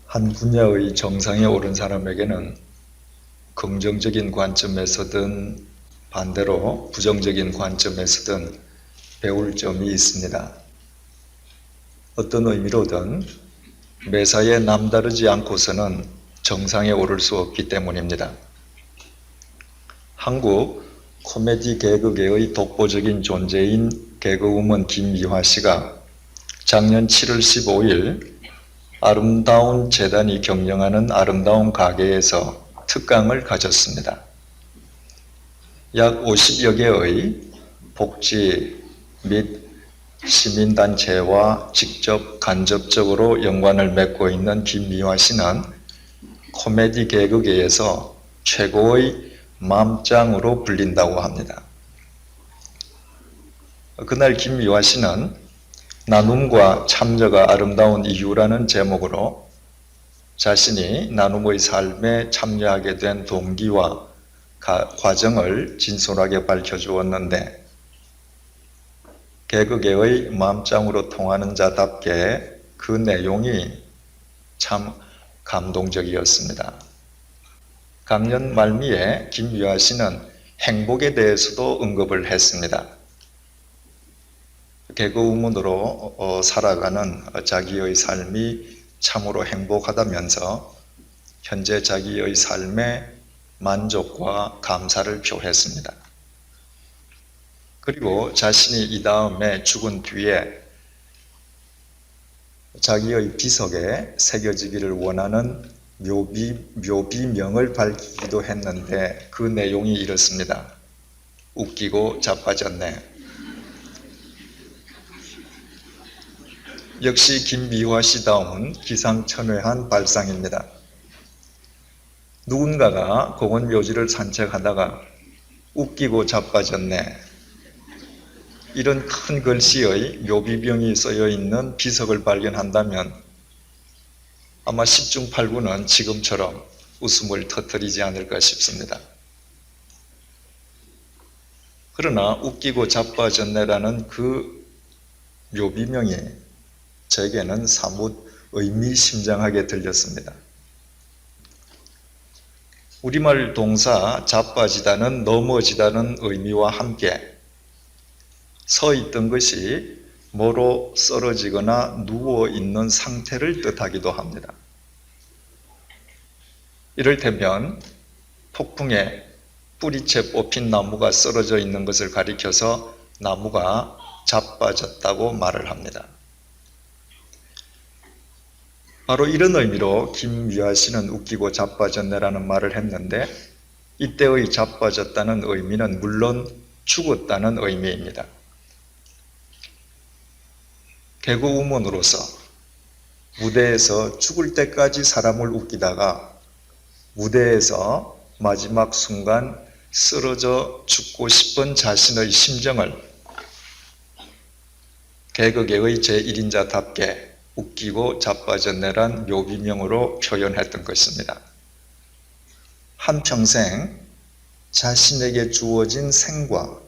한 분야의 정상에 오른 사람에게는 긍정적인 관점에서든 반대로 부정적인 관점에서든 배울 점이 있습니다. 어떤 의미로든 매사에 남다르지 않고서는 정상에 오를 수 없기 때문입니다. 한국 코미디 개그계의 독보적인 존재인 개그우먼 김미화 씨가 작년 7월 15일 아름다운 재단이 경영하는 아름다운 가게에서 특강을 가졌습니다. 약 50여 개의 복지 및 시민단체와 직접 간접적으로 연관을 맺고 있는 김미화 씨는 코미디 개그계에서 최고의 맘짱으로 불린다고 합니다. 그날 김미화 씨는 나눔과 참여가 아름다운 이유라는 제목으로 자신이 나눔의 삶에 참여하게 된 동기와 과정을 진솔하게 밝혀주었는데 개그계의 마음짱으로 통하는 자답게 그 내용이 참 감동적이었습니다. 강연 말미에 김미화 씨는 행복에 대해서도 언급을 했습니다. 개그우먼으로 살아가는 자기의 삶이 참으로 행복하다면서 현재 자기의 삶에 만족과 감사를 표했습니다. 그리고 자신이 이 다음에 죽은 뒤에 자기의 비석에 새겨지기를 원하는 묘비명을 밝히기도 했는데 그 내용이 이렇습니다. 웃기고 자빠졌네. 역시 김미화 씨다운 기상천외한 발상입니다. 누군가가 공원 묘지를 산책하다가 웃기고 자빠졌네. 이런 큰 글씨의 묘비병이 쓰여 있는 비석을 발견한다면 아마 10중 8구는 지금처럼 웃음을 터뜨리지 않을까 싶습니다. 그러나 웃기고 자빠졌네라는 그 묘비명이 제게는 사뭇 의미심장하게 들렸습니다. 우리말 동사 자빠지다는 넘어지다는 의미와 함께 서 있던 것이 모로 쓰러지거나 누워있는 상태를 뜻하기도 합니다. 이를테면 폭풍에 뿌리채 뽑힌 나무가 쓰러져 있는 것을 가리켜서 나무가 자빠졌다고 말을 합니다. 바로 이런 의미로 김미화 씨는 웃기고 자빠졌네라는 말을 했는데 이때의 자빠졌다는 의미는 물론 죽었다는 의미입니다. 개그우먼으로서 무대에서 죽을 때까지 사람을 웃기다가 무대에서 마지막 순간 쓰러져 죽고 싶은 자신의 심정을 개그계의 제1인자답게 웃기고 자빠졌네란 묘비명으로 표현했던 것입니다. 한평생 자신에게 주어진 생과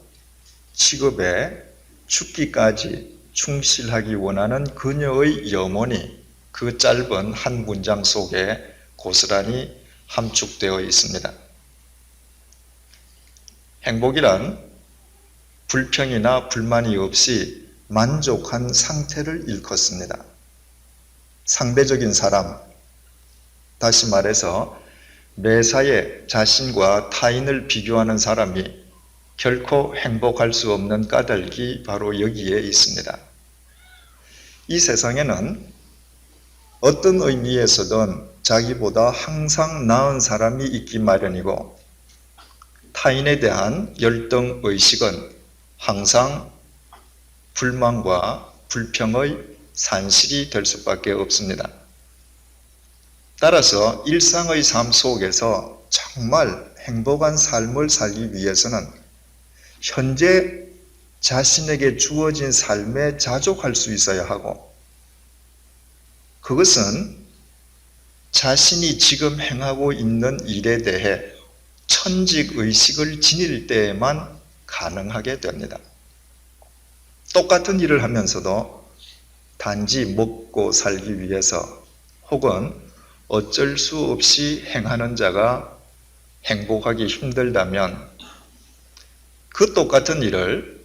직업에 죽기까지 충실하기 원하는 그녀의 염원이 그 짧은 한 문장 속에 고스란히 함축되어 있습니다. 행복이란 불평이나 불만이 없이 만족한 상태를 일컫습니다. 상대적인 사람, 다시 말해서 매사에 자신과 타인을 비교하는 사람이 결코 행복할 수 없는 까닭이 바로 여기에 있습니다. 이 세상에는 어떤 의미에서든 자기보다 항상 나은 사람이 있기 마련이고 타인에 대한 열등의식은 항상 불만과 불평의 산실이 될 수밖에 없습니다. 따라서 일상의 삶 속에서 정말 행복한 삶을 살기 위해서는 현재 자신에게 주어진 삶에 자족할 수 있어야 하고 그것은 자신이 지금 행하고 있는 일에 대해 천직의식을 지닐 때에만 가능하게 됩니다. 똑같은 일을 하면서도 단지 먹고 살기 위해서 혹은 어쩔 수 없이 행하는 자가 행복하기 힘들다면 그 똑같은 일을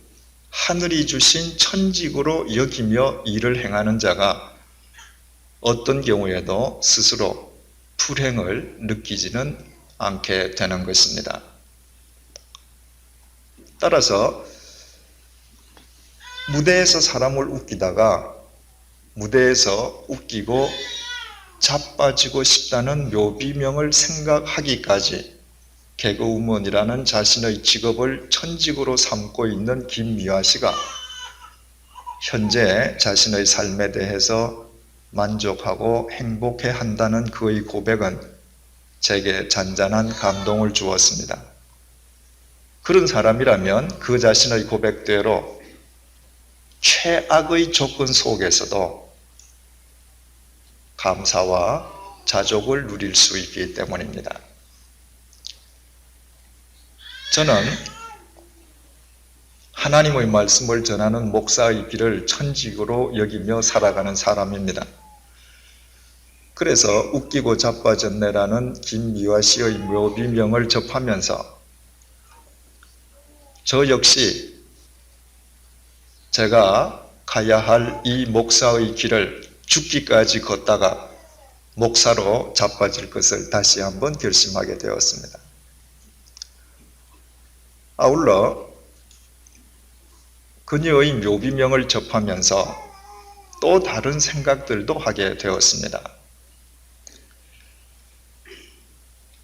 하늘이 주신 천직으로 여기며 일을 행하는 자가 어떤 경우에도 스스로 불행을 느끼지는 않게 되는 것입니다. 따라서 무대에서 사람을 웃기다가 무대에서 웃기고 자빠지고 싶다는 묘비명을 생각하기까지 개그우먼이라는 자신의 직업을 천직으로 삼고 있는 김미화 씨가 현재 자신의 삶에 대해서 만족하고 행복해 한다는 그의 고백은 제게 잔잔한 감동을 주었습니다. 그런 사람이라면 그 자신의 고백대로 최악의 조건 속에서도 감사와 자족을 누릴 수 있기 때문입니다. 저는 하나님의 말씀을 전하는 목사의 길을 천직으로 여기며 살아가는 사람입니다. 그래서 웃기고 자빠졌네라는 김미화 씨의 묘비명을 접하면서 저 역시 제가 가야 할 이 목사의 길을 죽기까지 걷다가 목사로 자빠질 것을 다시 한번 결심하게 되었습니다. 아울러 그녀의 묘비명을 접하면서 또 다른 생각들도 하게 되었습니다.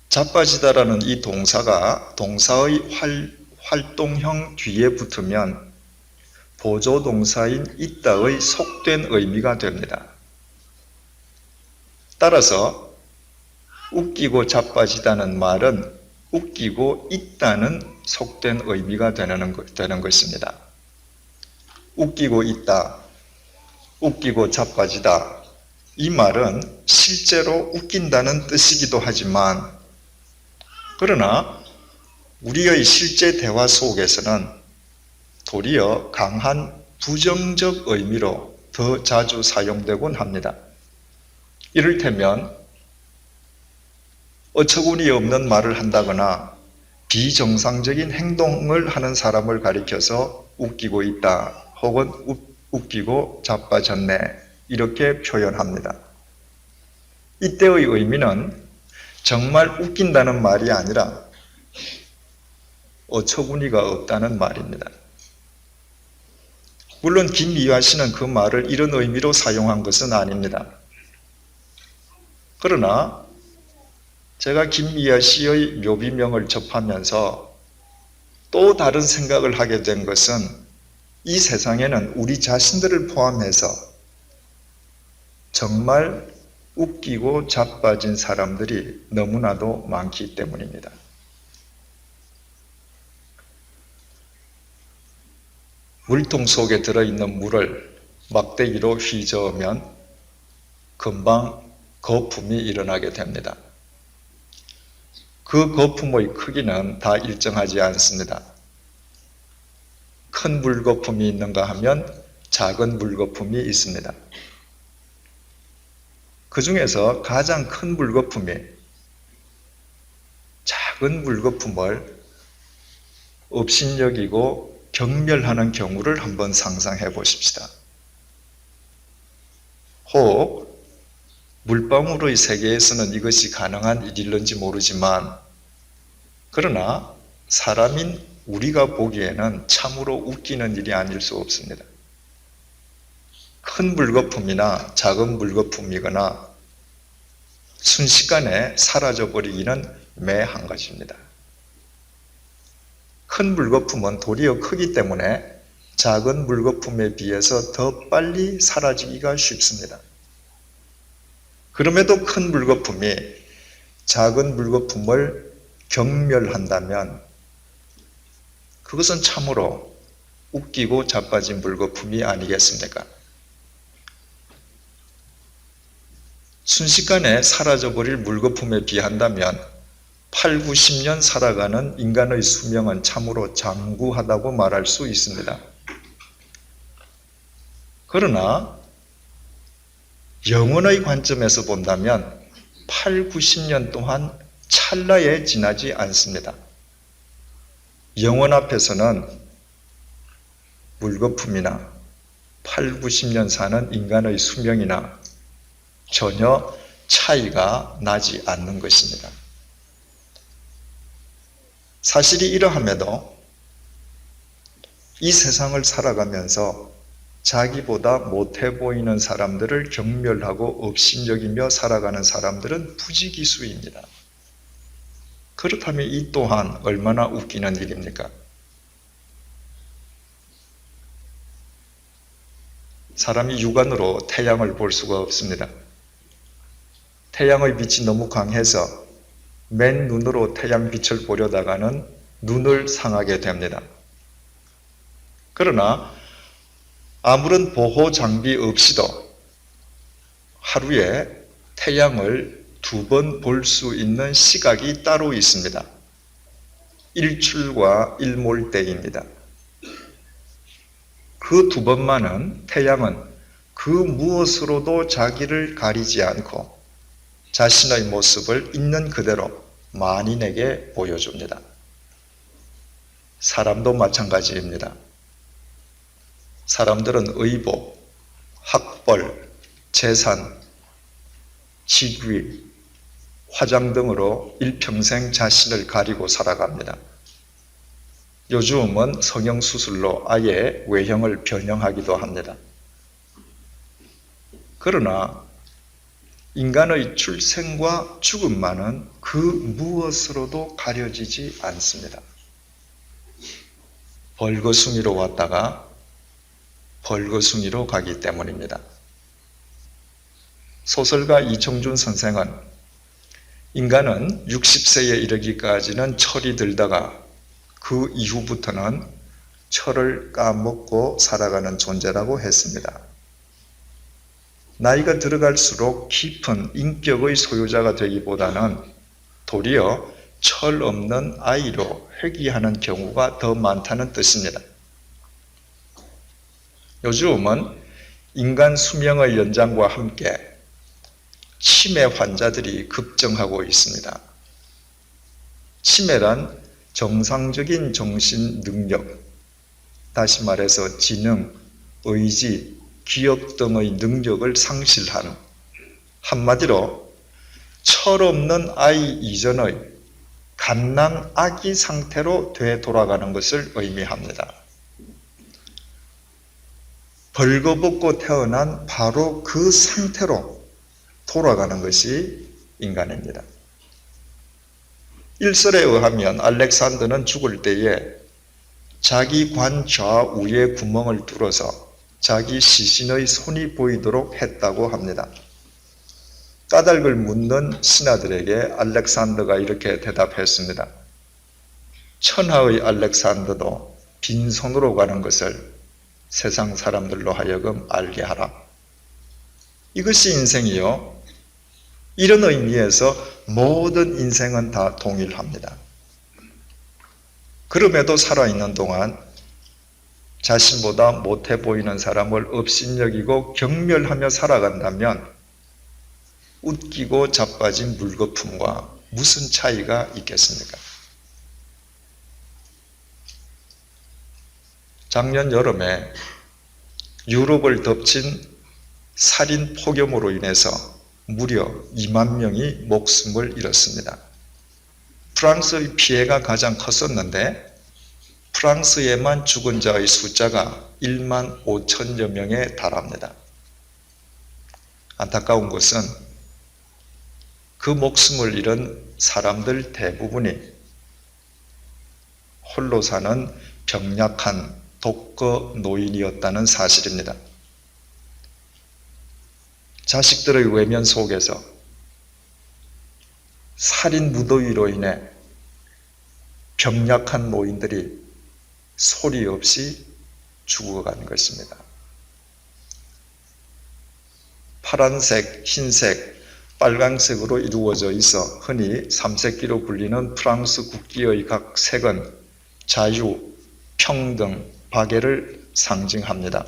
자빠지다라는 이 동사가 동사의 활동형 뒤에 붙으면 보조동사인 있다의 속된 의미가 됩니다. 따라서 웃기고 자빠지다는 말은 웃기고 있다는 속된 의미가 되는 것입니다. 웃기고 있다, 웃기고 자빠지다, 이 말은 실제로 웃긴다는 뜻이기도 하지만 그러나 우리의 실제 대화 속에서는 도리어 강한 부정적 의미로 더 자주 사용되곤 합니다. 이를테면 어처구니 없는 말을 한다거나 비정상적인 행동을 하는 사람을 가리켜서 웃기고 있다 혹은 웃기고 자빠졌네 이렇게 표현합니다. 이때의 의미는 정말 웃긴다는 말이 아니라 어처구니가 없다는 말입니다. 물론 김미화 씨는 그 말을 이런 의미로 사용한 것은 아닙니다. 그러나 제가 김미화 씨의 묘비명을 접하면서 또 다른 생각을 하게 된 것은 이 세상에는 우리 자신들을 포함해서 정말 웃기고 자빠진 사람들이 너무나도 많기 때문입니다. 물통 속에 들어있는 물을 막대기로 휘저으면 금방 거품이 일어나게 됩니다. 그 거품의 크기는 다 일정하지 않습니다. 큰 물거품이 있는가 하면 작은 물거품이 있습니다. 그 중에서 가장 큰 물거품이 작은 물거품을 업신여기고 경멸하는 경우를 한번 상상해 보십시다. 혹 물방울의 세계에서는 이것이 가능한 일일런지 모르지만 그러나 사람인 우리가 보기에는 참으로 웃기는 일이 아닐 수 없습니다. 큰 물거품이나 작은 물거품이거나 순식간에 사라져버리기는 매 한 가지입니다. 큰 물거품은 도리어 크기 때문에 작은 물거품에 비해서 더 빨리 사라지기가 쉽습니다. 그럼에도 큰 물거품이 작은 물거품을 경멸한다면 그것은 참으로 웃기고 자빠진 물거품이 아니겠습니까? 순식간에 사라져버릴 물거품에 비한다면 8, 90년 살아가는 인간의 수명은 참으로 장구하다고 말할 수 있습니다. 그러나 영혼의 관점에서 본다면 8, 90년 동안 찰나에 지나지 않습니다. 영원 앞에서는 물거품이나 8, 90년 사는 인간의 수명이나 전혀 차이가 나지 않는 것입니다. 사실이 이러함에도 이 세상을 살아가면서 자기보다 못해 보이는 사람들을 경멸하고 업신여기며 살아가는 사람들은 부지기수입니다. 그렇다면 이 또한 얼마나 웃기는 일입니까? 사람이 육안으로 태양을 볼 수가 없습니다. 태양의 빛이 너무 강해서 맨 눈으로 태양 빛을 보려다가는 눈을 상하게 됩니다. 그러나 아무런 보호 장비 없이도 하루에 태양을 2번 볼 수 있는 시각이 따로 있습니다. 일출과 일몰때입니다. 그 2번만은 태양은 그 무엇으로도 자기를 가리지 않고 자신의 모습을 있는 그대로 만인에게 보여줍니다. 사람도 마찬가지입니다. 사람들은 의복, 학벌, 재산, 직위, 화장 등으로 일평생 자신을 가리고 살아갑니다. 요즘은 성형수술로 아예 외형을 변형하기도 합니다. 그러나 인간의 출생과 죽음만은 그 무엇으로도 가려지지 않습니다. 벌거숭이로 왔다가 벌거숭이로 가기 때문입니다. 소설가 이청준 선생은 인간은 60세에 이르기까지는 철이 들다가 그 이후부터는 철을 까먹고 살아가는 존재라고 했습니다. 나이가 들어갈수록 깊은 인격의 소유자가 되기보다는 도리어 철 없는 아이로 회귀하는 경우가 더 많다는 뜻입니다. 요즘은 인간 수명의 연장과 함께 치매 환자들이 급증하고 있습니다. 치매란 정상적인 정신 능력, 다시 말해서 지능, 의지, 기억 등의 능력을 상실한, 한마디로 철없는 아이 이전의 갓난 아기 상태로 되돌아가는 것을 의미합니다. 벌거벗고 태어난 바로 그 상태로 돌아가는 것이 인간입니다. 일설에 의하면 알렉산더는 죽을 때에 자기 관 좌우에 구멍을 뚫어서 자기 시신의 손이 보이도록 했다고 합니다. 까닭을 묻는 신하들에게 알렉산더가 이렇게 대답했습니다. 천하의 알렉산더도 빈손으로 가는 것을 세상 사람들로 하여금 알게 하라. 이것이 인생이요. 이런 의미에서 모든 인생은 다 동일합니다. 그럼에도 살아있는 동안 자신보다 못해 보이는 사람을 업신여기고 경멸하며 살아간다면 웃기고 자빠진 물거품과 무슨 차이가 있겠습니까? 작년 여름에 유럽을 덮친 살인 폭염으로 인해서 무려 2만 명이 목숨을 잃었습니다. 프랑스의 피해가 가장 컸었는데 프랑스에만 죽은 자의 숫자가 1만 5천여 명에 달합니다. 안타까운 것은 그 목숨을 잃은 사람들 대부분이 홀로 사는 병약한 독거 노인이었다는 사실입니다. 자식들의 외면 속에서 살인 무더위로 인해 병약한 노인들이 소리 없이 죽어간 것입니다. 파란색, 흰색, 빨간색으로 이루어져 있어 흔히 삼색기로 불리는 프랑스 국기의 각 색은 자유, 평등, 박애를 상징합니다.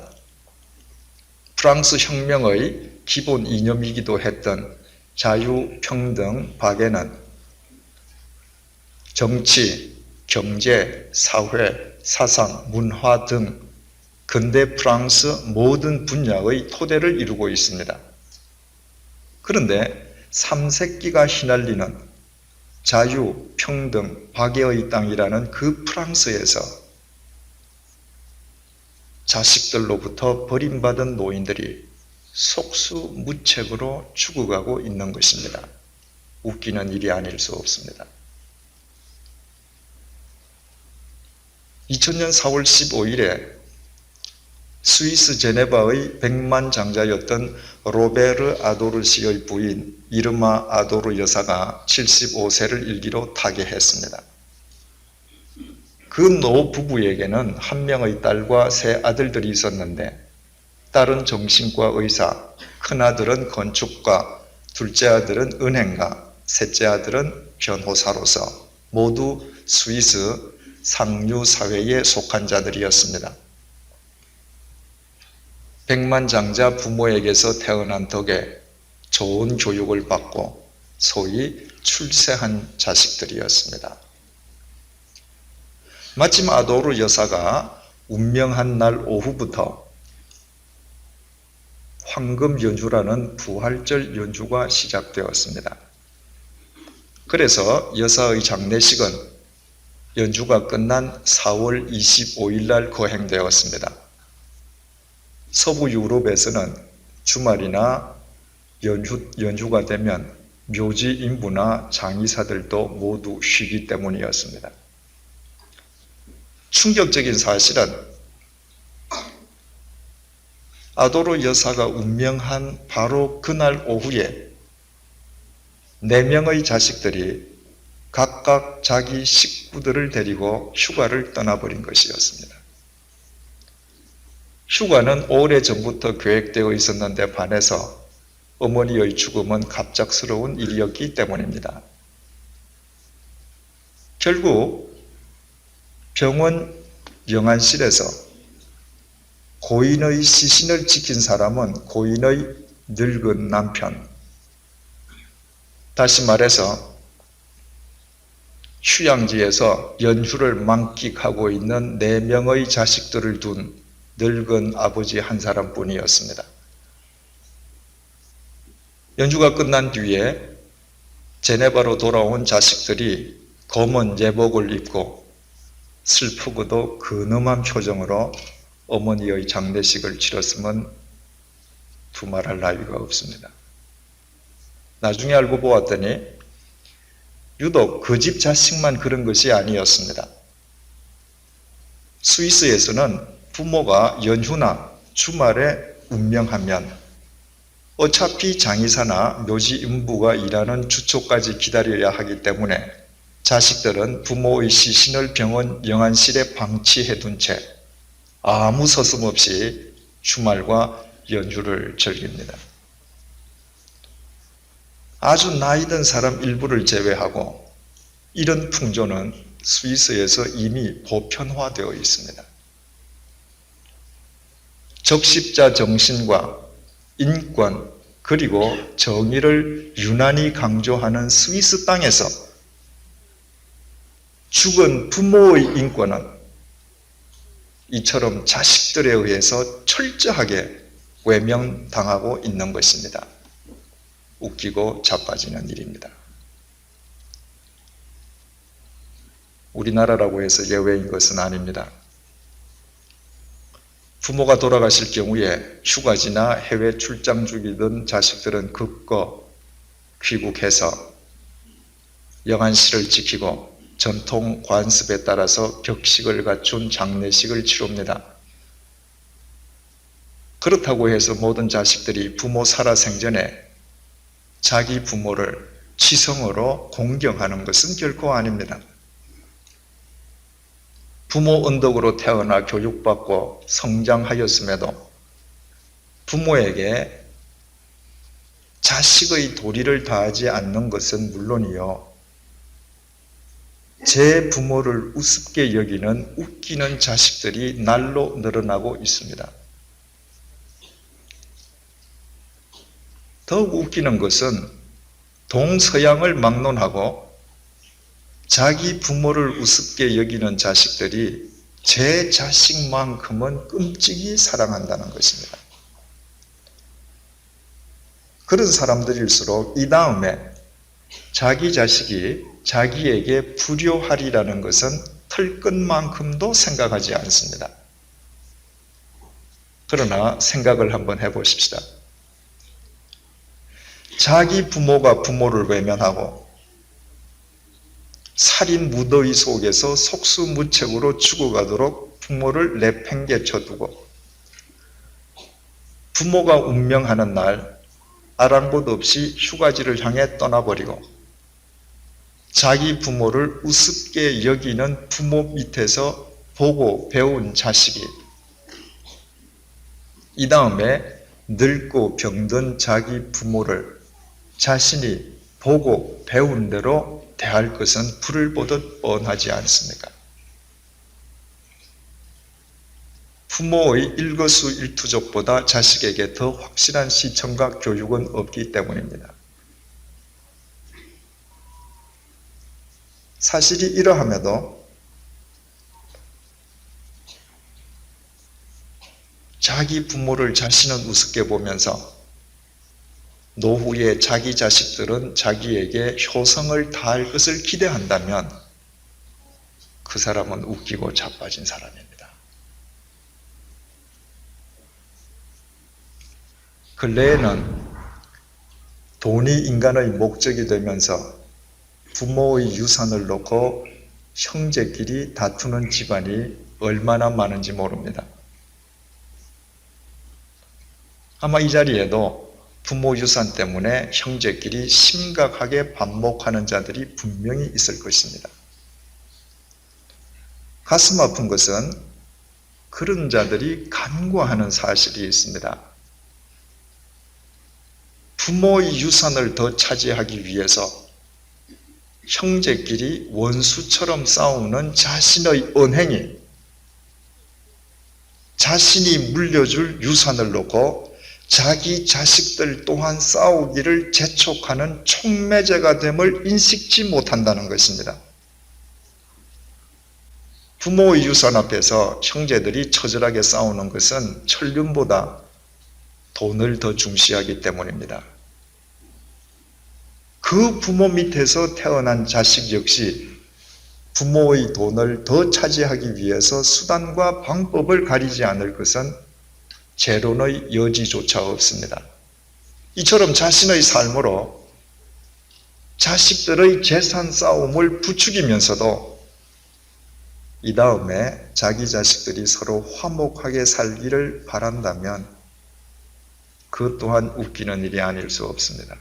프랑스 혁명의 기본 이념이기도 했던 자유, 평등, 박애는 정치, 경제, 사회, 사상, 문화 등 근대 프랑스 모든 분야의 토대를 이루고 있습니다. 그런데 삼색기가 휘날리는 자유, 평등, 박애의 땅이라는 그 프랑스에서 자식들로부터 버림받은 노인들이 속수무책으로 죽어가고 있는 것입니다. 웃기는 일이 아닐 수 없습니다. 2000년 4월 15일에 스위스 제네바의 백만장자였던 로베르 아도르 씨의 부인 이르마 아도르 여사가 75세를 일기로 타계했습니다. 그 노 부부에게는 한 명의 딸과 세 아들들이 있었는데 딸은 정신과 의사, 큰아들은 건축가, 둘째 아들은 은행가, 셋째 아들은 변호사로서 모두 스위스 상류 사회에 속한 자들이었습니다. 백만장자 부모에게서 태어난 덕에 좋은 교육을 받고 소위 출세한 자식들이었습니다. 마침 아도르 여사가 운명한 날 오후부터 황금 연주라는 부활절 연주가 시작되었습니다. 그래서 여사의 장례식은 연주가 끝난 4월 25일 날 거행되었습니다. 서부 유럽에서는 주말이나 연주가 되면 묘지 인부나 장의사들도 모두 쉬기 때문이었습니다. 충격적인 사실은 아도르 여사가 운명한 바로 그날 오후에 4명의 자식들이 각각 자기 식구들을 데리고 휴가를 떠나버린 것이었습니다. 휴가는 오래전부터 계획되어 있었는데 반해서 어머니의 죽음은 갑작스러운 일이었기 때문입니다. 결국 병원 영안실에서 고인의 시신을 지킨 사람은 고인의 늙은 남편, 다시 말해서 휴양지에서 연휴를 만끽하고 있는 4명의 자식들을 둔 늙은 아버지 한 사람뿐이었습니다. 연주가 끝난 뒤에 제네바로 돌아온 자식들이 검은 예복을 입고 슬프고도 근엄한 표정으로 어머니의 장례식을 치렀으면 두말할 나위가 없습니다. 나중에 알고 보았더니 유독 그 집 자식만 그런 것이 아니었습니다. 스위스에서는 부모가 연휴나 주말에 운명하면 어차피 장의사나 묘지 인부가 일하는 주초까지 기다려야 하기 때문에 자식들은 부모의 시신을 병원 영안실에 방치해둔 채 아무 서슴없이 주말과 연휴를 즐깁니다. 아주 나이 든 사람 일부를 제외하고 이런 풍조는 스위스에서 이미 보편화되어 있습니다. 적십자 정신과 인권 그리고 정의를 유난히 강조하는 스위스 땅에서 죽은 부모의 인권은 이처럼 자식들에 의해서 철저하게 외면당하고 있는 것입니다. 웃기고 자빠지는 일입니다. 우리나라라고 해서 예외인 것은 아닙니다. 부모가 돌아가실 경우에 휴가지나 해외 출장 중이던 자식들은 급거 귀국해서 영안실을 지키고 전통 관습에 따라서 격식을 갖춘 장례식을 치릅니다. 그렇다고 해서 모든 자식들이 부모 살아생전에 자기 부모를 치성으로 공경하는 것은 결코 아닙니다. 부모 언덕으로 태어나 교육받고 성장하였음에도 부모에게 자식의 도리를 다하지 않는 것은 물론이요, 제 부모를 우습게 여기는 웃기는 자식들이 날로 늘어나고 있습니다. 더욱 웃기는 것은 동서양을 막론하고 자기 부모를 우습게 여기는 자식들이 제 자식만큼은 끔찍이 사랑한다는 것입니다. 그런 사람들일수록 이 다음에 자기 자식이 자기에게 불효하리라는 것은 털끝만큼도 생각하지 않습니다. 그러나 생각을 한번 해보십시다. 자기 부모가 부모를 외면하고 살인 무더위 속에서 속수무책으로 죽어가도록 부모를 내팽개쳐두고 부모가 운명하는 날 아랑곳 없이 휴가지를 향해 떠나버리고 자기 부모를 우습게 여기는 부모 밑에서 보고 배운 자식이 이 다음에 늙고 병든 자기 부모를 자신이 보고 배운 대로 대할 것은 불을 보듯 뻔하지 않습니까? 부모의 일거수일투족보다 자식에게 더 확실한 시청과 교육은 없기 때문입니다. 사실이 이러함에도 자기 부모를 자신은 우습게 보면서 노후에 자기 자식들은 자기에게 효성을 다할 것을 기대한다면 그 사람은 웃기고 자빠진 사람입니다. 근래에는 돈이 인간의 목적이 되면서 부모의 유산을 놓고 형제끼리 다투는 집안이 얼마나 많은지 모릅니다. 아마 이 자리에도 부모 유산 때문에 형제끼리 심각하게 반목하는 자들이 분명히 있을 것입니다. 가슴 아픈 것은 그런 자들이 간과하는 사실이 있습니다. 부모의 유산을 더 차지하기 위해서 형제끼리 원수처럼 싸우는 자신의 언행이 자신이 물려줄 유산을 놓고 자기 자식들 또한 싸우기를 재촉하는 촉매제가 됨을 인식지 못한다는 것입니다. 부모의 유산 앞에서 형제들이 처절하게 싸우는 것은 천륜보다 돈을 더 중시하기 때문입니다. 그 부모 밑에서 태어난 자식 역시 부모의 돈을 더 차지하기 위해서 수단과 방법을 가리지 않을 것은 재론의 여지조차 없습니다. 이처럼 자신의 삶으로 자식들의 재산 싸움을 부추기면서도 이 다음에 자기 자식들이 서로 화목하게 살기를 바란다면 그 또한 웃기는 일이 아닐 수 없습니다.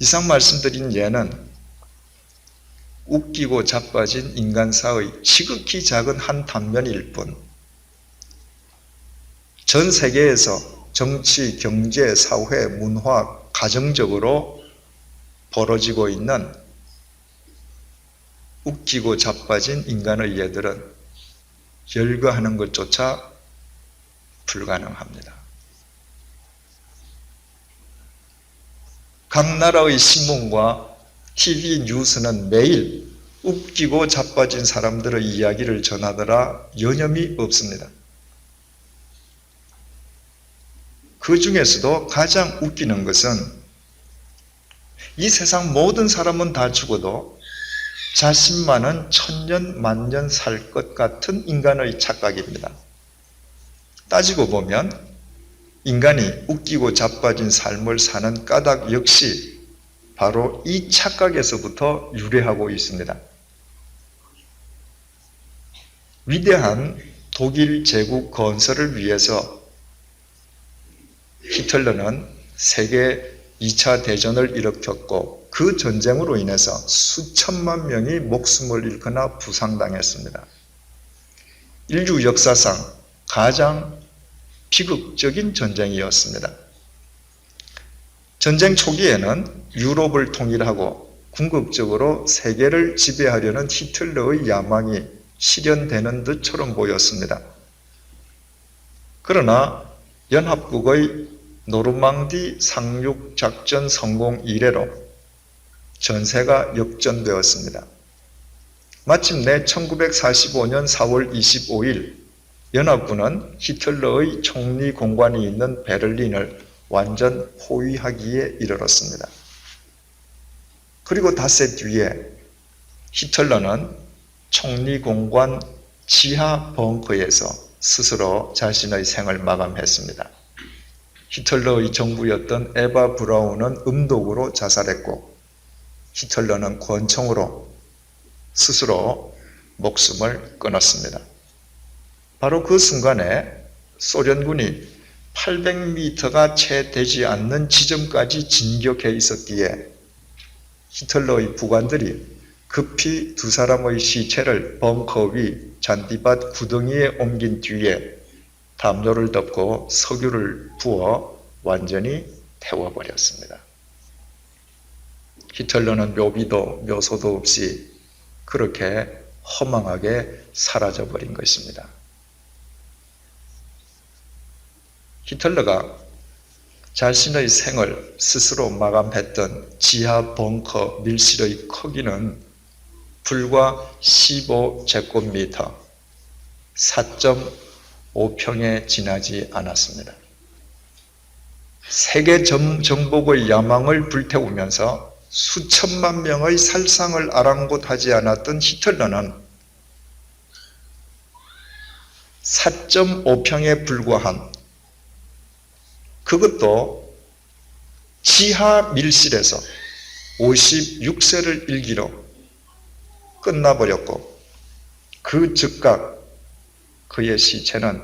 이상 말씀드린 예는 웃기고 자빠진 인간사의 지극히 작은 한 단면일 뿐, 전 세계에서 정치, 경제, 사회, 문화, 가정적으로 벌어지고 있는 웃기고 자빠진 인간의 예들은 열거하는 것조차 불가능합니다. 각 나라의 신문과 TV 뉴스는 매일 웃기고 자빠진 사람들의 이야기를 전하더라 여념이 없습니다. 그 중에서도 가장 웃기는 것은 이 세상 모든 사람은 다 죽어도 자신만은 천년 만년 살 것 같은 인간의 착각입니다. 따지고 보면 인간이 웃기고 자빠진 삶을 사는 까닭 역시 바로 이 착각에서부터 유래하고 있습니다. 위대한 독일 제국 건설을 위해서 히틀러는 세계 2차 대전을 일으켰고 그 전쟁으로 인해서 수천만 명이 목숨을 잃거나 부상당했습니다. 인류 역사상 가장 비극적인 전쟁이었습니다. 전쟁 초기에는 유럽을 통일하고 궁극적으로 세계를 지배하려는 히틀러의 야망이 실현되는 듯처럼 보였습니다. 그러나 연합국의 노르망디 상륙 작전 성공 이래로 전세가 역전되었습니다. 마침내 1945년 4월 25일 연합군은 히틀러의 총리 공관이 있는 베를린을 완전 포위하기에 이르렀습니다. 그리고 닷새 뒤에 히틀러는 총리 공관 지하 벙커에서 스스로 자신의 생을 마감했습니다. 히틀러의 정부였던 에바 브라운은 음독으로 자살했고 히틀러는 권총으로 스스로 목숨을 끊었습니다. 바로 그 순간에 소련군이 800m가 채 되지 않는 지점까지 진격해 있었기에 히틀러의 부관들이 급히 두 사람의 시체를 벙커 위 잔디밭 구덩이에 옮긴 뒤에 담요를 덮고 석유를 부어 완전히 태워버렸습니다. 히틀러는 묘비도 묘소도 없이 그렇게 허망하게 사라져버린 것입니다. 히틀러가 자신의 생을 스스로 마감했던 지하 벙커 밀실의 크기는 불과 15제곱미터, 4.5평에 지나지 않았습니다. 세계 정복의 야망을 불태우면서 수천만 명의 살상을 아랑곳하지 않았던 히틀러는 4.5평에 불과한 그것도 지하 밀실에서 56세를 일기로 끝나버렸고 그 즉각 그의 시체는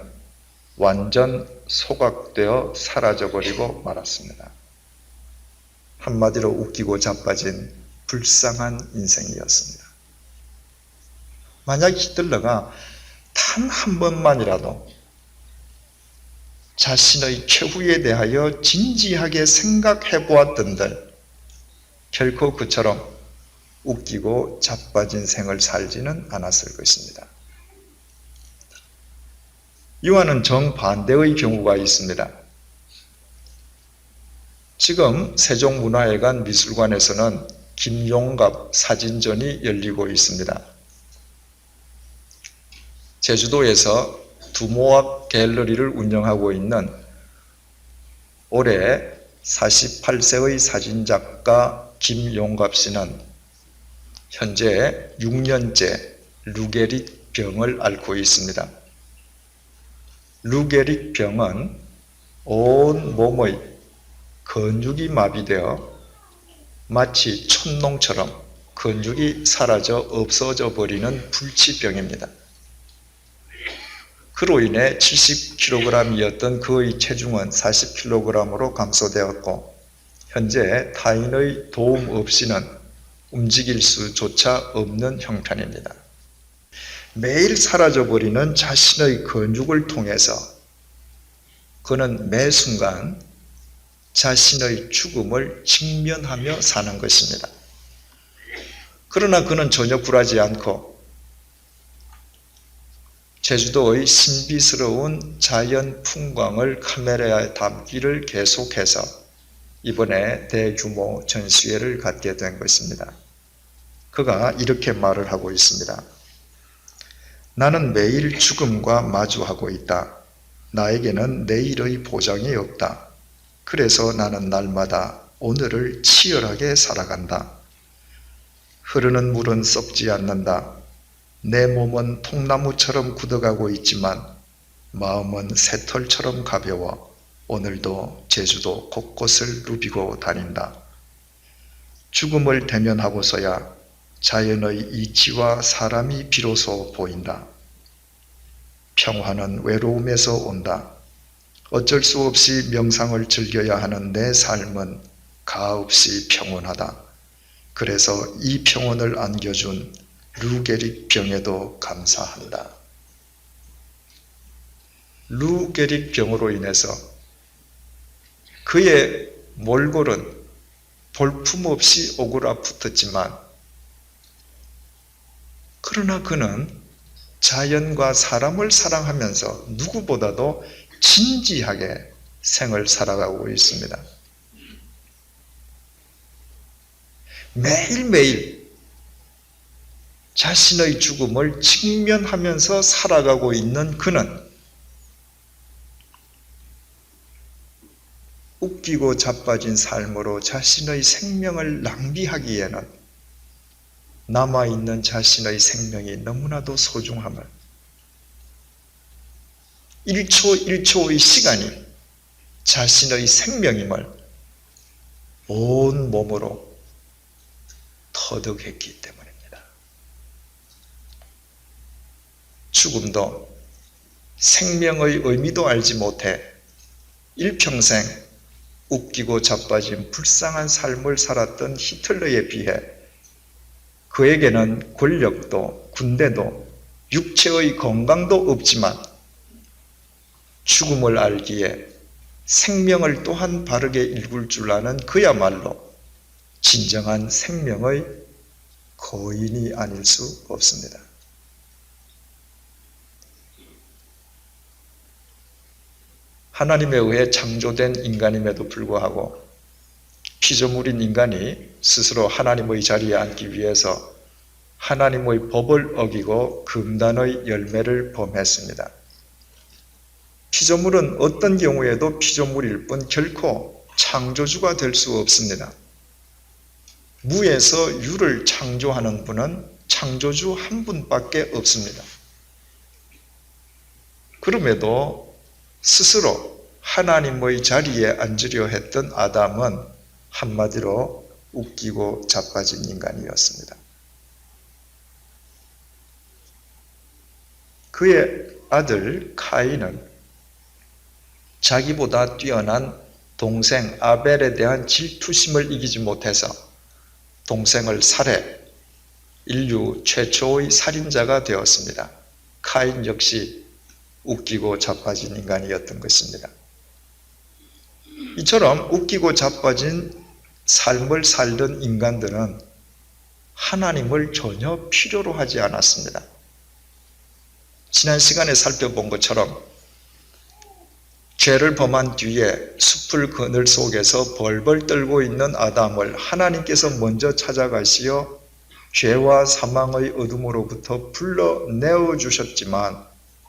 완전 소각되어 사라져버리고 말았습니다. 한마디로 웃기고 자빠진 불쌍한 인생이었습니다. 만약 히틀러가 단 한 번만이라도 자신의 최후에 대하여 진지하게 생각해 보았던들 결코 그처럼 웃기고 자빠진 생을 살지는 않았을 것입니다. 이와는 정반대의 경우가 있습니다. 지금 세종문화회관 미술관에서는 김용갑 사진전이 열리고 있습니다. 제주도에서 두모학 갤러리를 운영하고 있는 올해 48세의 사진작가 김용갑 씨는 현재 6년째 루게릭 병을 앓고 있습니다. 루게릭 병은 온 몸의 근육이 마비되어 마치 촌농처럼 근육이 사라져 없어져 버리는 불치병입니다. 그로 인해 70kg이었던 그의 체중은 40kg으로 감소되었고 현재 타인의 도움 없이는 움직일 수조차 없는 형편입니다. 매일 사라져버리는 자신의 근육을 통해서 그는 매 순간 자신의 죽음을 직면하며 사는 것입니다. 그러나 그는 전혀 굴하지 않고 제주도의 신비스러운 자연 풍광을 카메라에 담기를 계속해서 이번에 대규모 전시회를 갖게 된 것입니다. 그가 이렇게 말을 하고 있습니다. 나는 매일 죽음과 마주하고 있다. 나에게는 내일의 보장이 없다. 그래서 나는 날마다 오늘을 치열하게 살아간다. 흐르는 물은 썩지 않는다. 내 몸은 통나무처럼 굳어가고 있지만 마음은 새털처럼 가벼워 오늘도 제주도 곳곳을 누비고 다닌다. 죽음을 대면하고서야 자연의 이치와 사람이 비로소 보인다. 평화는 외로움에서 온다. 어쩔 수 없이 명상을 즐겨야 하는 내 삶은 가없이 평온하다. 그래서 이 평온을 안겨준 루게릭 병에도 감사한다. 루게릭 병으로 인해서 그의 몰골은 볼품없이 오그라붙었지만 그러나 그는 자연과 사람을 사랑하면서 누구보다도 진지하게 생을 살아가고 있습니다. 매일매일 자신의 죽음을 직면하면서 살아가고 있는 그는 웃기고 자빠진 삶으로 자신의 생명을 낭비하기에는 남아있는 자신의 생명이 너무나도 소중함을 1초 1초의 시간이 자신의 생명임을 온 몸으로 터득했기 때문입니다. 죽음도 생명의 의미도 알지 못해 일평생 웃기고 자빠진 불쌍한 삶을 살았던 히틀러에 비해 그에게는 권력도 군대도 육체의 건강도 없지만 죽음을 알기에 생명을 또한 바르게 읽을 줄 아는 그야말로 진정한 생명의 거인이 아닐 수 없습니다. 하나님에 의해 창조된 인간임에도 불구하고 피조물인 인간이 스스로 하나님의 자리에 앉기 위해서 하나님의 법을 어기고 금단의 열매를 범했습니다. 피조물은 어떤 경우에도 피조물일 뿐 결코 창조주가 될 수 없습니다. 무에서 유를 창조하는 분은 창조주 한 분밖에 없습니다. 그럼에도 스스로 하나님의 자리에 앉으려 했던 아담은 한마디로 웃기고 자빠진 인간이었습니다. 그의 아들 카인은 자기보다 뛰어난 동생 아벨에 대한 질투심을 이기지 못해서 동생을 살해, 인류 최초의 살인자가 되었습니다. 카인 역시 웃기고 자빠진 인간이었던 것입니다. 이처럼 웃기고 자빠진 삶을 살던 인간들은 하나님을 전혀 필요로 하지 않았습니다. 지난 시간에 살펴본 것처럼 죄를 범한 뒤에 숲을 그늘 속에서 벌벌 떨고 있는 아담을 하나님께서 먼저 찾아가시어 죄와 사망의 어둠으로부터 불러내어 주셨지만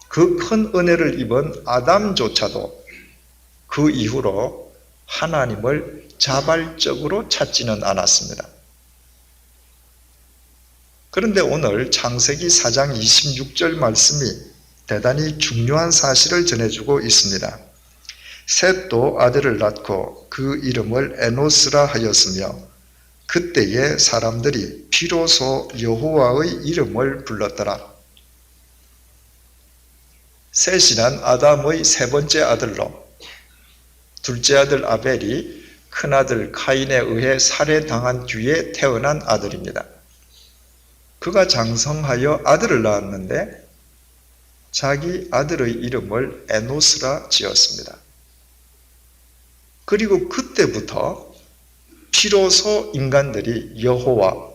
그 큰 은혜를 입은 아담조차도 그 이후로 하나님을 자발적으로 찾지는 않았습니다. 그런데 오늘 창세기 4장 26절 말씀이 대단히 중요한 사실을 전해주고 있습니다. 셋도 아들을 낳고 그 이름을 에노스라 하였으며 그때에 사람들이 비로소 여호와의 이름을 불렀더라. 셋이란 아담의 세 번째 아들로 둘째 아들 아벨이 큰아들 카인에 의해 살해당한 뒤에 태어난 아들입니다. 그가 장성하여 아들을 낳았는데 자기 아들의 이름을 에노스라 지었습니다. 그리고 그때부터 비로소 인간들이 여호와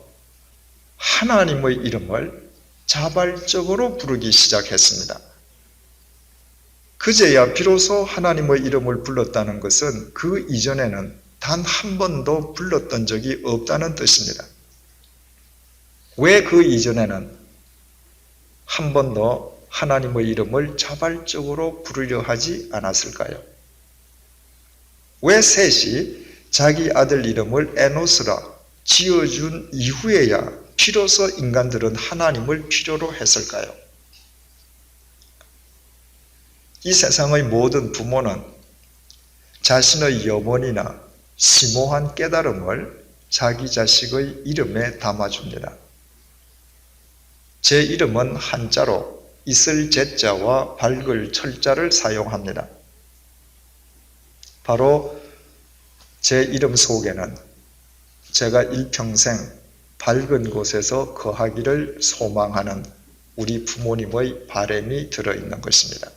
하나님의 이름을 자발적으로 부르기 시작했습니다. 그제야 비로소 하나님의 이름을 불렀다는 것은 그 이전에는 단 한 번도 불렀던 적이 없다는 뜻입니다. 왜 그 이전에는 한 번도 하나님의 이름을 자발적으로 부르려 하지 않았을까요? 왜 셋이 자기 아들 이름을 에노스라 지어준 이후에야 비로소 인간들은 하나님을 필요로 했을까요? 이 세상의 모든 부모는 자신의 염원이나 심오한 깨달음을 자기 자식의 이름에 담아줍니다. 제 이름은 한자로 있을 제자와 밝을 철자를 사용합니다. 바로 제 이름 속에는 제가 일평생 밝은 곳에서 거하기를 소망하는 우리 부모님의 바람이 들어있는 것입니다.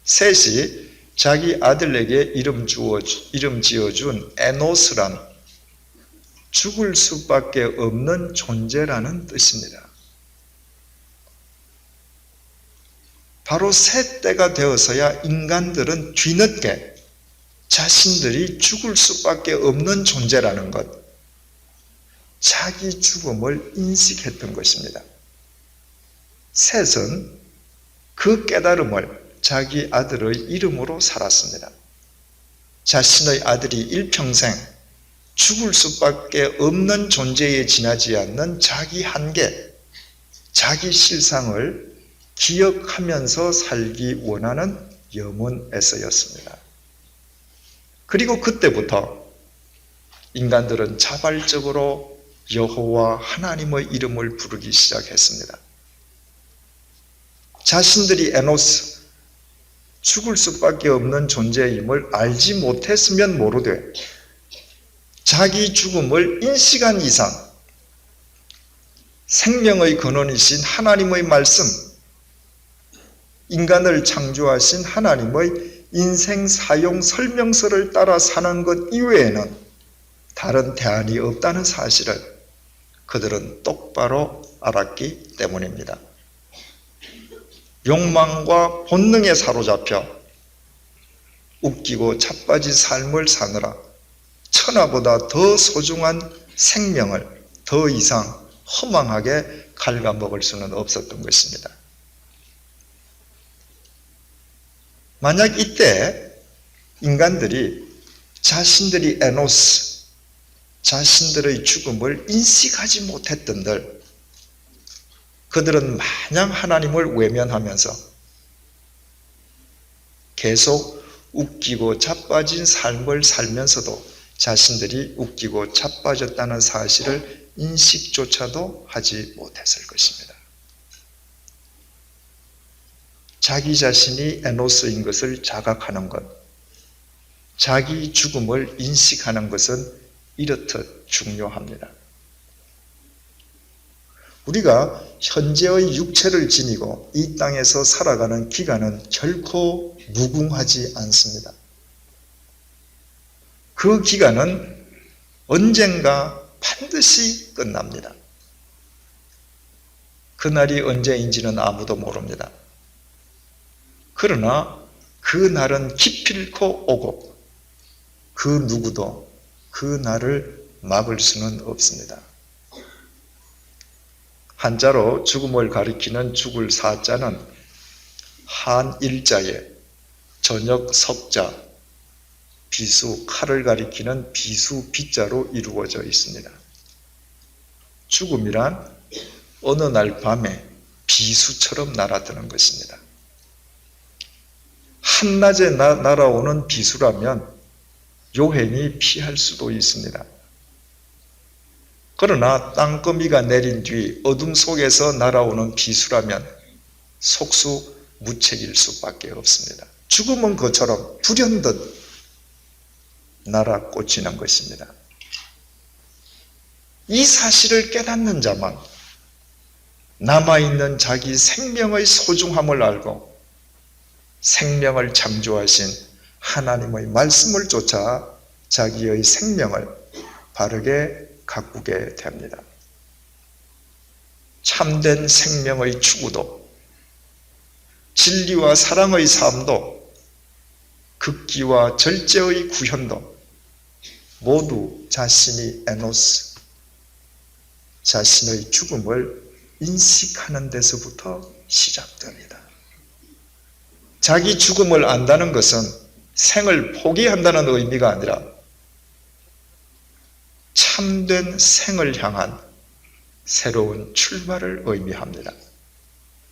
셋이 자기 아들에게 이름 지어준 에노스란 죽을 수밖에 없는 존재라는 뜻입니다. 바로 새 때가 되어서야 인간들은 뒤늦게 자신들이 죽을 수밖에 없는 존재라는 것, 자기 죽음을 인식했던 것입니다. 셋은 그 깨달음을 자기 아들의 이름으로 살았습니다. 자신의 아들이 일평생 죽을 수밖에 없는 존재에 지나지 않는 자기 한계, 자기 실상을 기억하면서 살기 원하는 염원에서였습니다. 그리고 그때부터 인간들은 자발적으로 여호와 하나님의 이름을 부르기 시작했습니다. 자신들이 에노스, 죽을 수밖에 없는 존재임을 알지 못했으면 모르되 자기 죽음을 인식한 이상 생명의 근원이신 하나님의 말씀, 인간을 창조하신 하나님의 인생 사용 설명서를 따라 사는 것 이외에는 다른 대안이 없다는 사실을 그들은 똑바로 알았기 때문입니다. 욕망과 본능에 사로잡혀 웃기고 자빠진 삶을 사느라 천하보다 더 소중한 생명을 더 이상 허망하게 갉아먹을 수는 없었던 것입니다. 만약 이때 인간들이 자신들이 에노스, 자신들의 죽음을 인식하지 못했던들 그들은 마냥 하나님을 외면하면서 계속 웃기고 자빠진 삶을 살면서도 자신들이 웃기고 자빠졌다는 사실을 인식조차도 하지 못했을 것입니다. 자기 자신이 에노스인 것을 자각하는 것, 자기 죽음을 인식하는 것은 이렇듯 중요합니다. 우리가 현재의 육체를 지니고 이 땅에서 살아가는 기간은 결코 무궁하지 않습니다. 그 기간은 언젠가 반드시 끝납니다. 그날이 언제인지는 아무도 모릅니다. 그러나 그 날은 기필코 오고 그 누구도 그 날을 막을 수는 없습니다. 한자로 죽음을 가리키는 죽을 사자는 한일자에 저녁 석자, 비수 칼을 가리키는 비수 비자로 이루어져 있습니다. 죽음이란 어느 날 밤에 비수처럼 날아드는 것입니다. 한낮에 날아오는 비수라면 요행이 피할 수도 있습니다. 그러나 땅거미가 내린 뒤 어둠 속에서 날아오는 비수라면 속수무책일 수밖에 없습니다. 죽음은 그처럼 불현듯 날아 꽂히는 것입니다. 이 사실을 깨닫는 자만 남아있는 자기 생명의 소중함을 알고 생명을 창조하신 하나님의 말씀을 쫓아 자기의 생명을 바르게 가꾸게 됩니다. 참된 생명의 추구도 진리와 사랑의 삶도 극기와 절제의 구현도 모두 자신이 에노스, 자신의 죽음을 인식하는 데서부터 시작됩니다. 자기 죽음을 안다는 것은 생을 포기한다는 의미가 아니라 참된 생을 향한 새로운 출발을 의미합니다.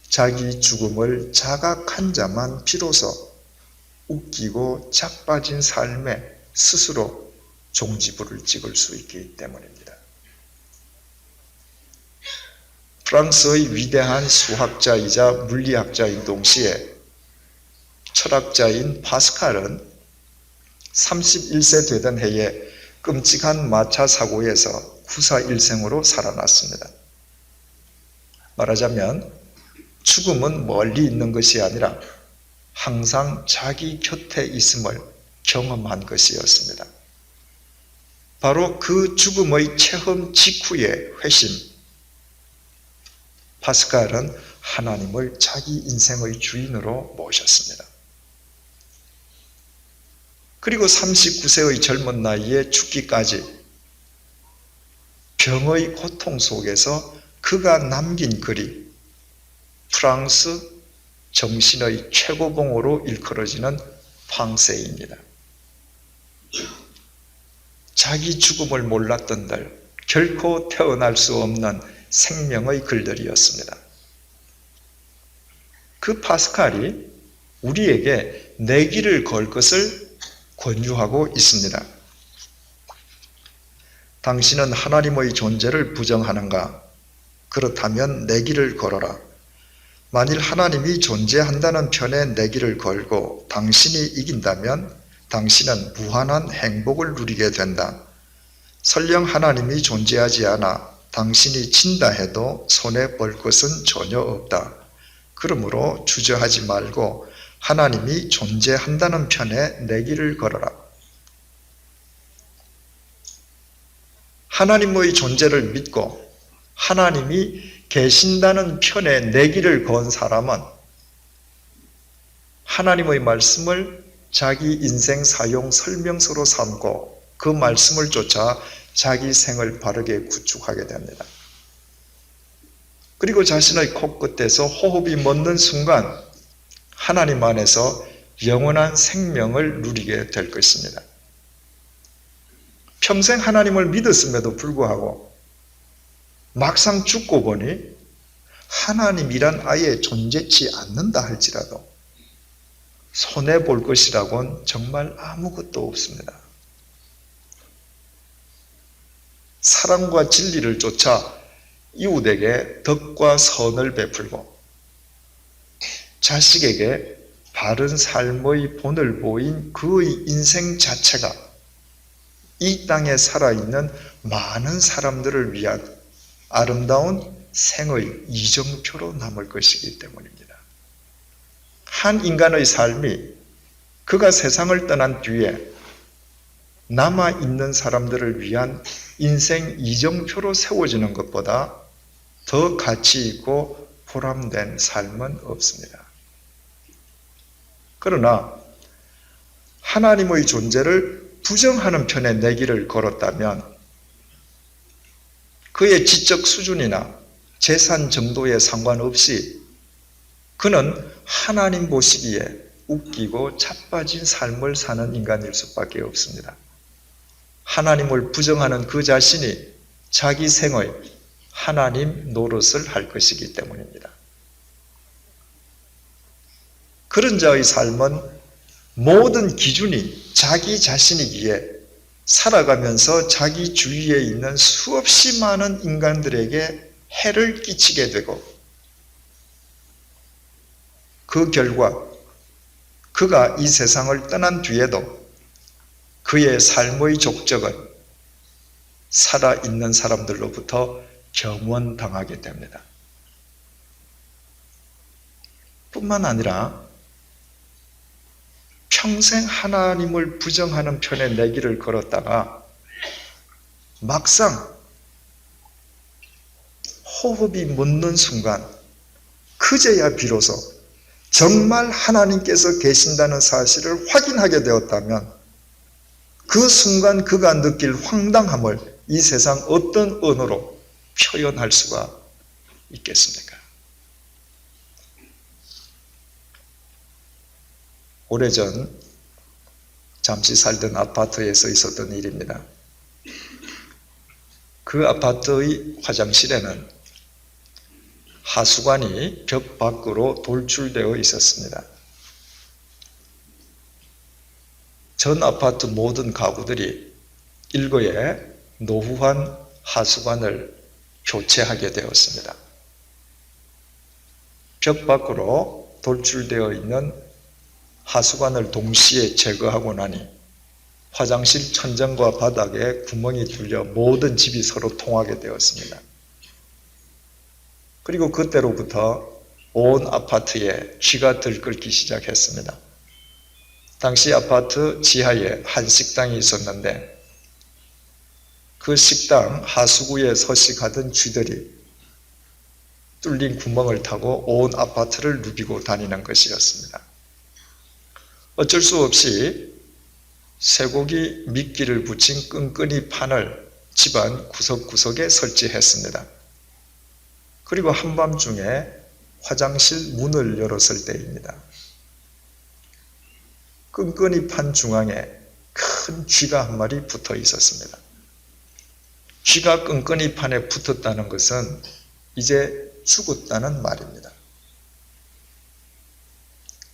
자기 죽음을 자각한 자만 비로소 웃기고 자빠진 삶에 스스로 종지부를 찍을 수 있기 때문입니다. 프랑스의 위대한 수학자이자 물리학자인 동시에 철학자인 파스칼은 31세 되던 해에 끔찍한 마차 사고에서 구사일생으로 살아났습니다. 말하자면 죽음은 멀리 있는 것이 아니라 항상 자기 곁에 있음을 경험한 것이었습니다. 바로 그 죽음의 체험 직후의 회심, 파스칼은 하나님을 자기 인생의 주인으로 모셨습니다. 그리고 39세의 젊은 나이에 죽기까지 병의 고통 속에서 그가 남긴 글이 프랑스 정신의 최고봉으로 일컬어지는 팡세입니다. 자기 죽음을 몰랐던 들, 결코 태어날 수 없는 생명의 글들이었습니다. 그 파스칼이 우리에게 내기를 걸 것을 권유하고 있습니다. 당신은 하나님의 존재를 부정하는가? 그렇다면 내기를 걸어라. 만일 하나님이 존재한다는 편에 내기를 걸고 당신이 이긴다면 당신은 무한한 행복을 누리게 된다. 설령 하나님이 존재하지 않아 당신이 진다 해도 손해볼 것은 전혀 없다. 그러므로 주저하지 말고 하나님이 존재한다는 편에 내기를 걸어라. 하나님의 존재를 믿고 하나님이 계신다는 편에 내기를 건 사람은 하나님의 말씀을 자기 인생 사용 설명서로 삼고 그 말씀을 쫓아 자기 생을 바르게 구축하게 됩니다. 그리고 자신의 코끝에서 호흡이 멎는 순간 하나님 안에서 영원한 생명을 누리게 될 것입니다. 평생 하나님을 믿었음에도 불구하고 막상 죽고 보니 하나님이란 아예 존재치 않는다 할지라도 손해볼 것이라고는 정말 아무것도 없습니다. 사랑과 진리를 쫓아 이웃에게 덕과 선을 베풀고 자식에게 바른 삶의 본을 보인 그의 인생 자체가 이 땅에 살아있는 많은 사람들을 위한 아름다운 생의 이정표로 남을 것이기 때문입니다. 한 인간의 삶이 그가 세상을 떠난 뒤에 남아있는 사람들을 위한 인생 이정표로 세워지는 것보다 더 가치 있고 보람된 삶은 없습니다. 그러나 하나님의 존재를 부정하는 편에 내기를 걸었다면 그의 지적 수준이나 재산 정도에 상관없이 그는 하나님 보시기에 웃기고 자빠진 삶을 사는 인간일 수밖에 없습니다. 하나님을 부정하는 그 자신이 자기 생의 하나님 노릇을 할 것이기 때문입니다. 그런 자의 삶은 모든 기준이 자기 자신이기에 살아가면서 자기 주위에 있는 수없이 많은 인간들에게 해를 끼치게 되고 그 결과 그가 이 세상을 떠난 뒤에도 그의 삶의 족적은 살아있는 사람들로부터 경원당하게 됩니다. 뿐만 아니라 평생 하나님을 부정하는 편에 내기를 걸었다가 막상 호흡이 멎는 순간 그제야 비로소 정말 하나님께서 계신다는 사실을 확인하게 되었다면 그 순간 그가 느낄 황당함을 이 세상 어떤 언어로 표현할 수가 있겠습니까? 오래전 잠시 살던 아파트에서 있었던 일입니다. 그 아파트의 화장실에는 하수관이 벽 밖으로 돌출되어 있었습니다. 전 아파트 모든 가구들이 일거에 노후한 하수관을 교체하게 되었습니다. 벽 밖으로 돌출되어 있는 하수관을 동시에 제거하고 나니 화장실 천장과 바닥에 구멍이 뚫려 모든 집이 서로 통하게 되었습니다. 그리고 그때로부터 온 아파트에 쥐가 들끓기 시작했습니다. 당시 아파트 지하에 한 식당이 있었는데 그 식당 하수구에 서식하던 쥐들이 뚫린 구멍을 타고 온 아파트를 누비고 다니는 것이었습니다. 어쩔 수 없이 쇠고기 미끼를 붙인 끈끈이 판을 집안 구석구석에 설치했습니다. 그리고 한밤중에 화장실 문을 열었을 때입니다. 끈끈이 판 중앙에 큰 쥐가 한 마리 붙어 있었습니다. 쥐가 끈끈이 판에 붙었다는 것은 이제 죽었다는 말입니다.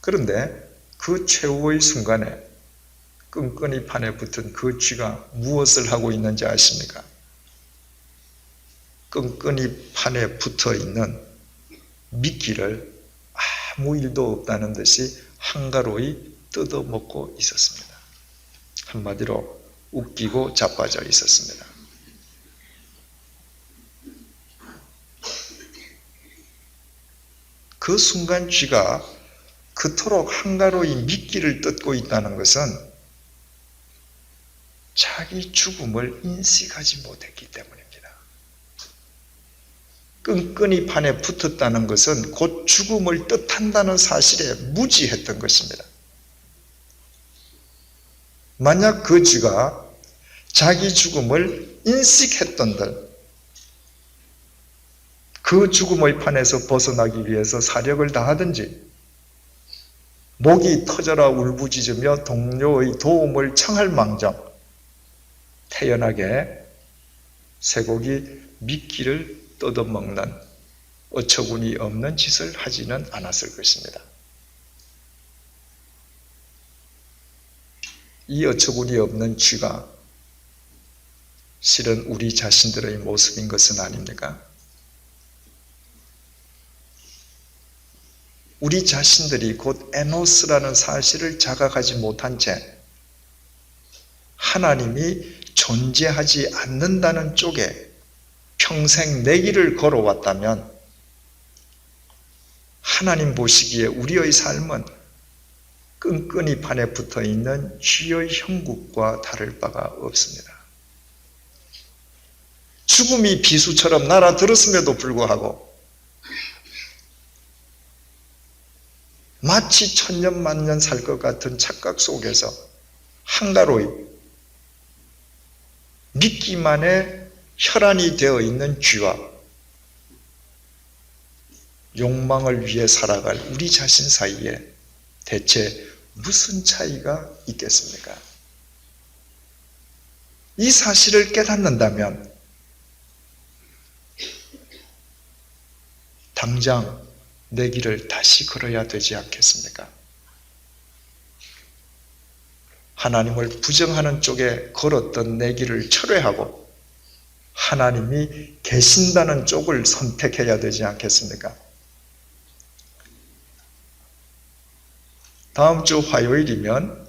그런데 그 최후의 순간에 끈끈이 판에 붙은 그 쥐가 무엇을 하고 있는지 아십니까? 끈끈이 판에 붙어 있는 미끼를 아무 일도 없다는 듯이 한가로이 뜯어먹고 있었습니다. 한마디로 웃기고 자빠져 있었습니다. 그 순간 쥐가 그토록 한가로이 미끼를 뜯고 있다는 것은 자기 죽음을 인식하지 못했기 때문입니다. 끈끈이 판에 붙었다는 것은 곧 죽음을 뜻한다는 사실에 무지했던 것입니다. 만약 그 쥐가 자기 죽음을 인식했던들 그 죽음의 판에서 벗어나기 위해서 사력을 다하든지 목이 터져라 울부짖으며 동료의 도움을 청할 망정 태연하게 쇠고기 미끼를 뜯어먹는 어처구니 없는 짓을 하지는 않았을 것입니다. 이 어처구니 없는 쥐가 실은 우리 자신들의 모습인 것은 아닙니까? 우리 자신들이 곧 에노스라는 사실을 자각하지 못한 채 하나님이 존재하지 않는다는 쪽에 평생 내기를 걸어왔다면 하나님 보시기에 우리의 삶은 끈끈이 판에 붙어있는 쥐의 형국과 다를 바가 없습니다. 죽음이 비수처럼 날아들었음에도 불구하고 마치 천년만년 살 것 같은 착각 속에서 한가로이 믿기만의 혈안이 되어 있는 쥐와 욕망을 위해 살아갈 우리 자신 사이에 대체 무슨 차이가 있겠습니까? 이 사실을 깨닫는다면 당장 내 길을 다시 걸어야 되지 않겠습니까? 하나님을 부정하는 쪽에 걸었던 내 길을 철회하고 하나님이 계신다는 쪽을 선택해야 되지 않겠습니까? 다음 주 화요일이면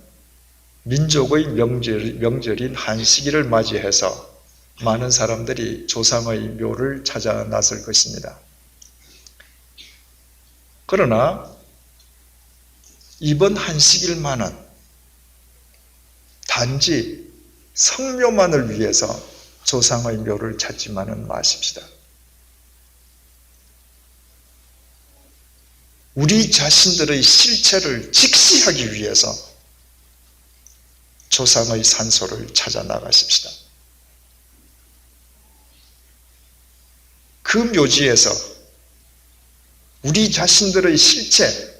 민족의 명절인 한시기를 맞이해서 많은 사람들이 조상의 묘를 찾아 나설 것입니다. 그러나 이번 한시기일만은 단지 성묘만을 위해서 조상의 묘를 찾지만은 마십시다. 우리 자신들의 실체를 직시하기 위해서 조상의 산소를 찾아 나가십시다. 그 묘지에서 우리 자신들의 실체,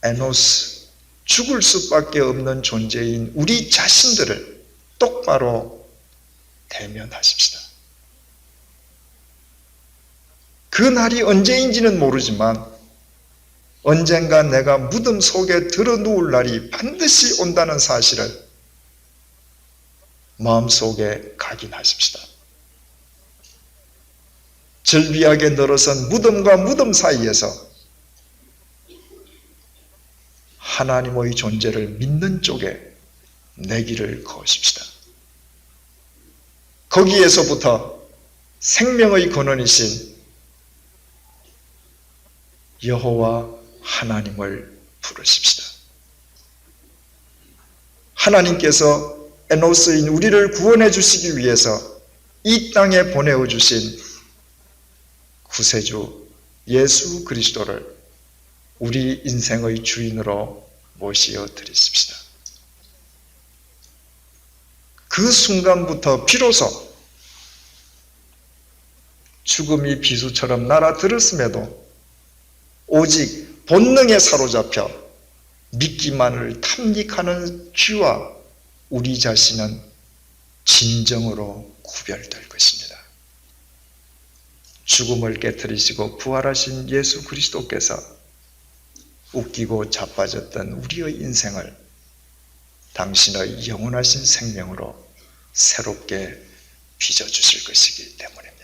에노스, 죽을 수밖에 없는 존재인 우리 자신들을 똑바로 대면하십시다. 그 날이 언제인지는 모르지만 언젠가 내가 무덤 속에 들어누울 날이 반드시 온다는 사실을 마음속에 각인하십시다. 절비하게 늘어선 무덤과 무덤 사이에서 하나님의 존재를 믿는 쪽에 내 길을 거십시다. 거기에서부터 생명의 근원이신 여호와 하나님을 부르십시다. 하나님께서 에노스인 우리를 구원해 주시기 위해서 이 땅에 보내어 주신 구세주 예수 그리스도를 우리 인생의 주인으로 모시어 드리십시다. 그 순간부터 비로소 죽음이 비수처럼 날아들었음에도 오직 본능에 사로잡혀 믿기만을 탐닉하는 쥐와 우리 자신은 진정으로 구별될 것입니다. 죽음을 깨뜨리시고 부활하신 예수 그리스도께서 웃기고 자빠졌던 우리의 인생을 당신의 영원하신 생명으로 새롭게 빚어주실 것이기 때문입니다.